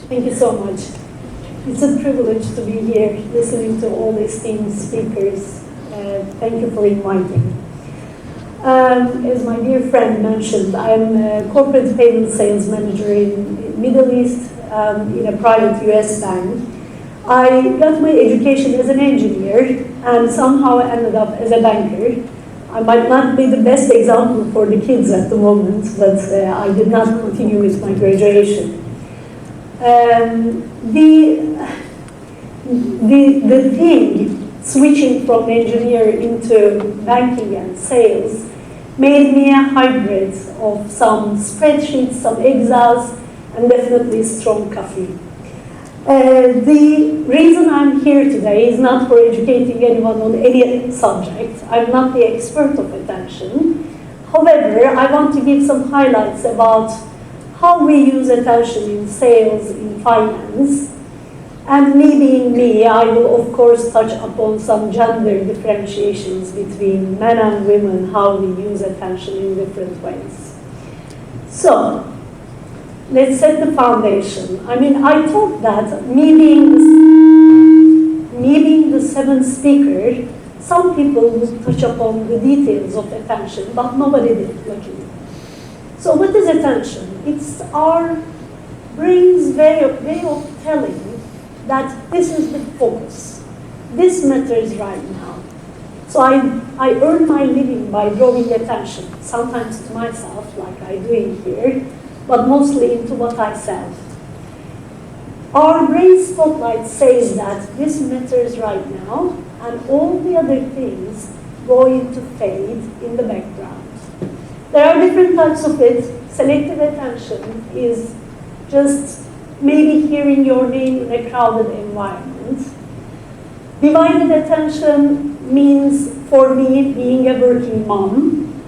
Thank you so much. It's a privilege to be here listening to all esteemed speakers. Thank you for inviting. As my dear friend mentioned, I'm a corporate payment sales manager in Middle East in a private US bank. I got my education as an engineer and somehow ended up as a banker. I might not be the best example for the kids at the moment, but I did not continue with my graduation. The thing, switching from engineer into banking and sales, made me a hybrid of some spreadsheets, some Excels, and definitely strong coffee. The reason I'm here today is not for educating anyone on any subject. I'm not the expert of attention. However, I want to give some highlights about how we use attention in sales, in finance. And me being me, I will of course touch upon some gender differentiations between men and women, how we use attention in different ways. So, let's set the foundation. I mean, I thought that me being the seventh speaker, some people would touch upon the details of attention, but nobody did, luckily. So what is attention? It's our brain's way of telling that this is the focus. This matters right now. So I earn my living by drawing attention, sometimes to myself, like I do in here, but mostly into what I sell. Our brain spotlight says that this matters right now, and all the other things go into fade in the background. There are different types of it. Selective attention is just maybe hearing your name in a crowded environment. Divided attention means, for me, being a working mom.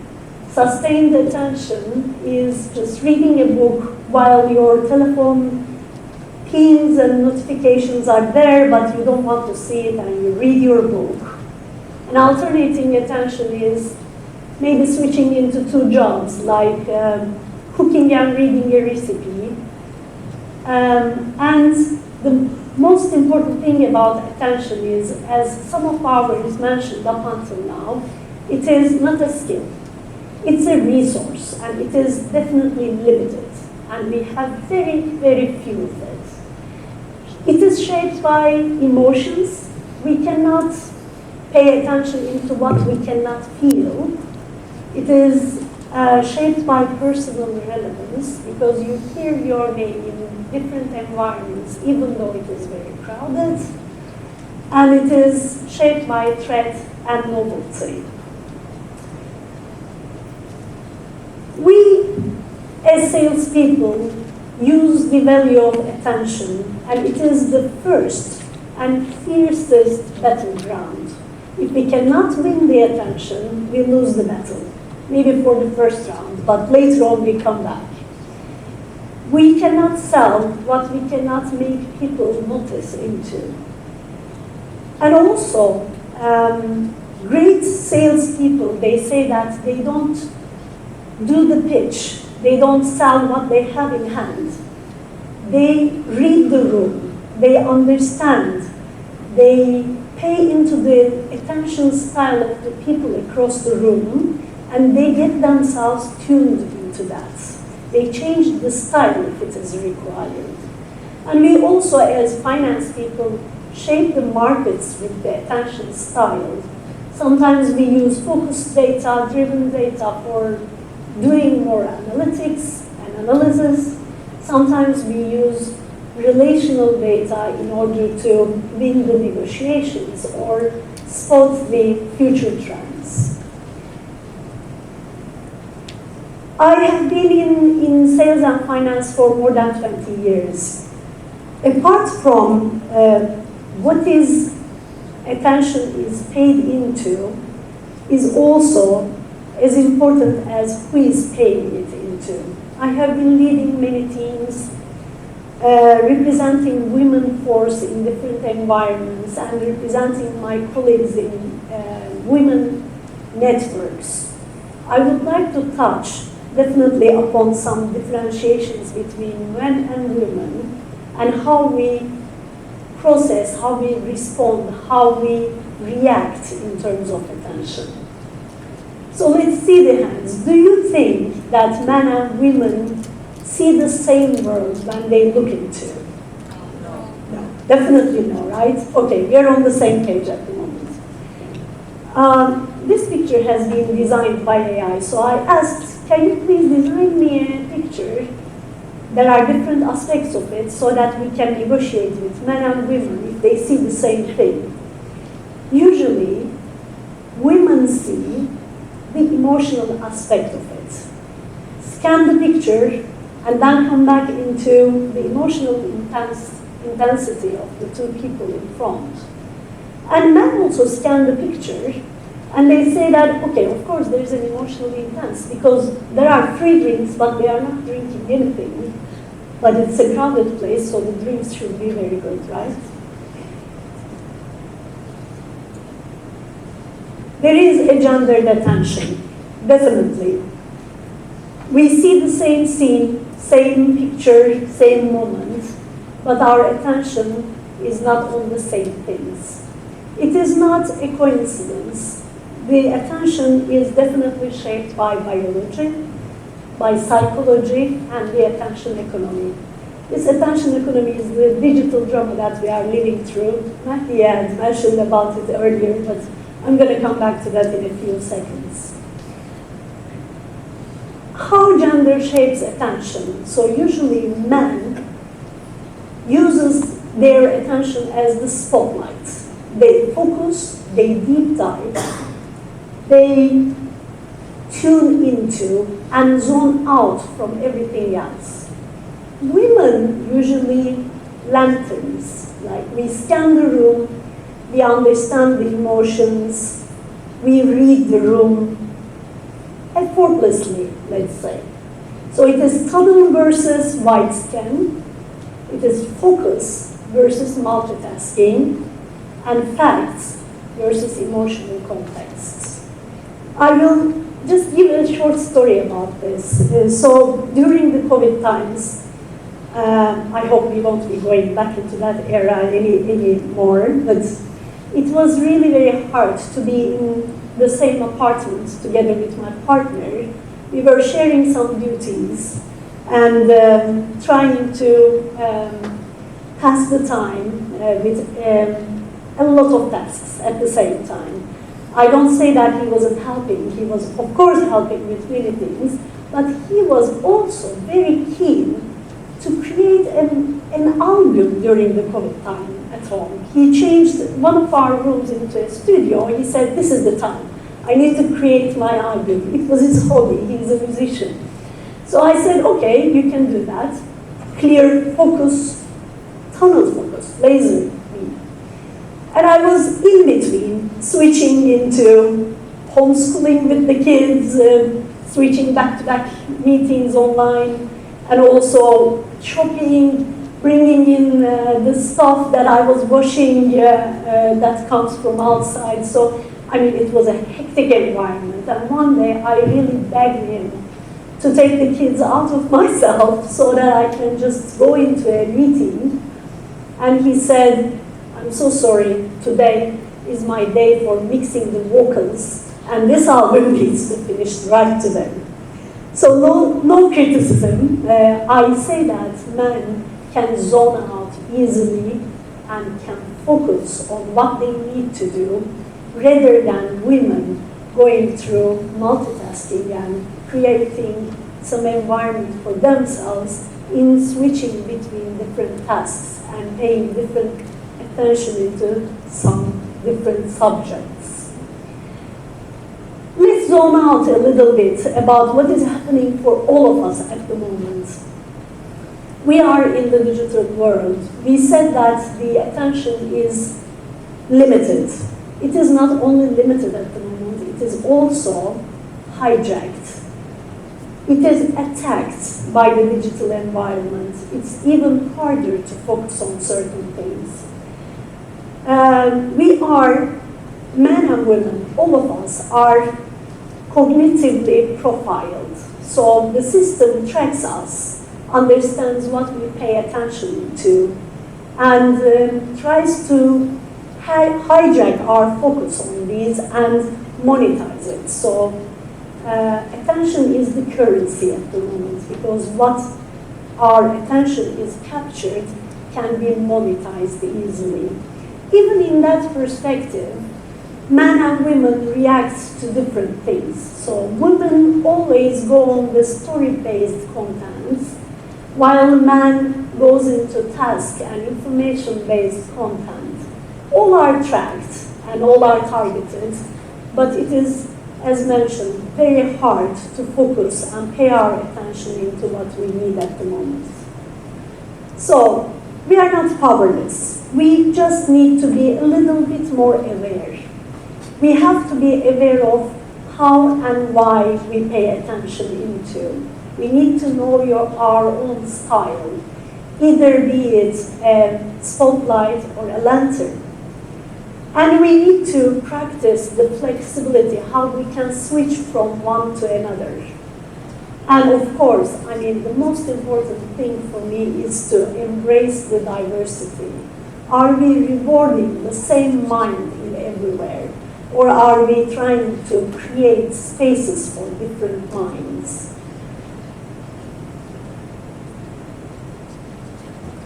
Sustained attention is just reading a book while your telephone pings and notifications are there, but you don't want to see it and you read your book. And alternating attention is maybe switching into two jobs, like cooking and reading a recipe. And the most important thing about attention is, as some of ours mentioned up until now, it is not a skill. It's a resource, and it is definitely limited, and we have very, very few of it. It is shaped by emotions. We cannot pay attention into what we cannot feel. It is shaped by personal relevance, because you hear your name in different environments, even though it is very crowded. And it is shaped by threat and novelty. We, as salespeople, use the value of attention, and it is the first and fiercest battleground. If we cannot win the attention, we lose the battle. Maybe for the first round, but later on we come back. We cannot sell what we cannot make people notice into. And also, great salespeople, they say that they don't do the pitch. They don't sell what they have in hand. They read the room. They understand. They pay into the attention style of the people across the room, and they get themselves tuned into that. They change the style if it is required. And we also, as finance people, shape the markets with the attention style. Sometimes we use focused data, driven data for doing more analytics and analysis. Sometimes we use relational data in order to win the negotiations or spot the future trends. I have been in sales and finance for more than 20 years. Apart from what is attention is paid into, is also as important as who is paying it into. I have been leading many teams, representing women force in different environments, and representing my colleagues in women networks. I would like to touch definitely upon some differentiations between men and women, and how we process, how we respond, how we react in terms of attention. So let's see the hands. Do you think that men and women see the same world when they look into? No, definitely no, right? Okay, we are on the same page at the moment. This picture has been designed by AI, so I asked, can you please design me a picture? There are different aspects of it so that we can negotiate with men and women if they see the same thing. Usually, women see the emotional aspect of it. Scan the picture and then come back into the emotional intensity of the two people in front. And men also scan the picture and they say that, okay, of course there's an emotionally intense because there are free drinks, but they are not drinking anything. But it's a crowded place, so the drinks should be very good, right? There is a gendered attention, definitely. We see the same scene, same picture, same moment, but our attention is not on the same things. It is not a coincidence. The attention is definitely shaped by biology, by psychology, and the attention economy. This attention economy is the digital drama that we are living through. Mahdi had mentioned about it earlier, but I'm going to come back to that in a few seconds. How gender shapes attention. So usually men uses their attention as the spotlight. They focus, they deep dive, they tune into and zone out from everything else. Women usually lanterns, like we scan the room, we understand the emotions, we read the room effortlessly, let's say. So it is tunnel versus wide scan, it is focus versus multitasking, and facts versus emotional contexts. I will just give a short story about this. So during the COVID times, I hope we won't be going back into that era anymore, but it was really very hard to be in the same apartment together with my partner. We were sharing some duties and trying to pass the time with a lot of tasks at the same time. I don't say that he wasn't helping. He was, of course, helping with many things, but he was also very keen to create an album during the COVID time at home. He changed one of our rooms into a studio. He said, this is the time. I need to create my album. It was his hobby. He's a musician. So I said, okay, you can do that. Clear focus, tunnel focus, laser beam. And I was in between, switching into homeschooling with the kids, switching back-to-back meetings online, and also shopping, bringing in the stuff that I was washing that comes from outside. So, I mean, it was a hectic environment. And one day, I really begged him to take the kids out of myself so that I can just go into a meeting. And he said, I'm so sorry, today is my day for mixing the vocals, and this album needs to finish right today. So no criticism. I say that men can zone out easily and can focus on what they need to do, rather than women going through multitasking and creating some environment for themselves in switching between different tasks and paying different attention into some different subjects. Let's zone out a little bit about what is happening for all of us at the moment. We are in the digital world. We said that the attention is limited. It is not only limited at the moment, it is also hijacked. It is attacked by the digital environment. It's even harder to focus on certain things. We are, men and women, all of us are cognitively profiled. So the system tracks us understands what we pay attention to, and tries to hijack our focus on these and monetize it. So attention is the currency at the moment, because what our attention is captured can be monetized easily. Even in that perspective, men and women react to different things. So women always go on the story-based content, while man goes into task and information-based content. All are tracked and all are targeted, but it is, as mentioned, very hard to focus and pay our attention into what we need at the moment. So, we are not powerless. We just need to be a little bit more aware. We have to be aware of how and why we pay attention into. We need to know our own style, either be it a spotlight or a lantern. And we need to practice the flexibility, how we can switch from one to another. And of course, I mean, the most important thing for me is to embrace the diversity. Are we rewarding the same mind in everywhere? Or are we trying to create spaces for different minds?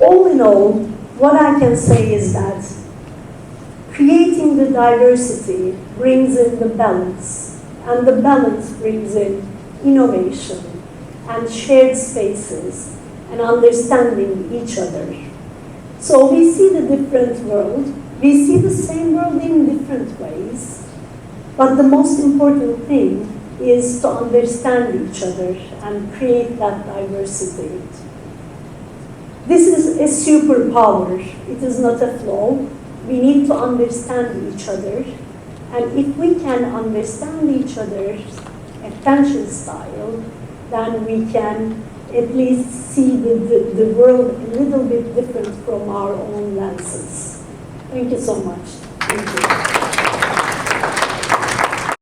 All in all, what I can say is that creating the diversity brings in the balance, and the balance brings in innovation and shared spaces and understanding each other. So we see the different world, we see the same world in different ways, but the most important thing is to understand each other and create that diversity. This is a superpower, it is not a flaw. We need to understand each other, and if we can understand each other's attention style, then we can at least see the world a little bit different from our own lenses. Thank you so much. Thank you.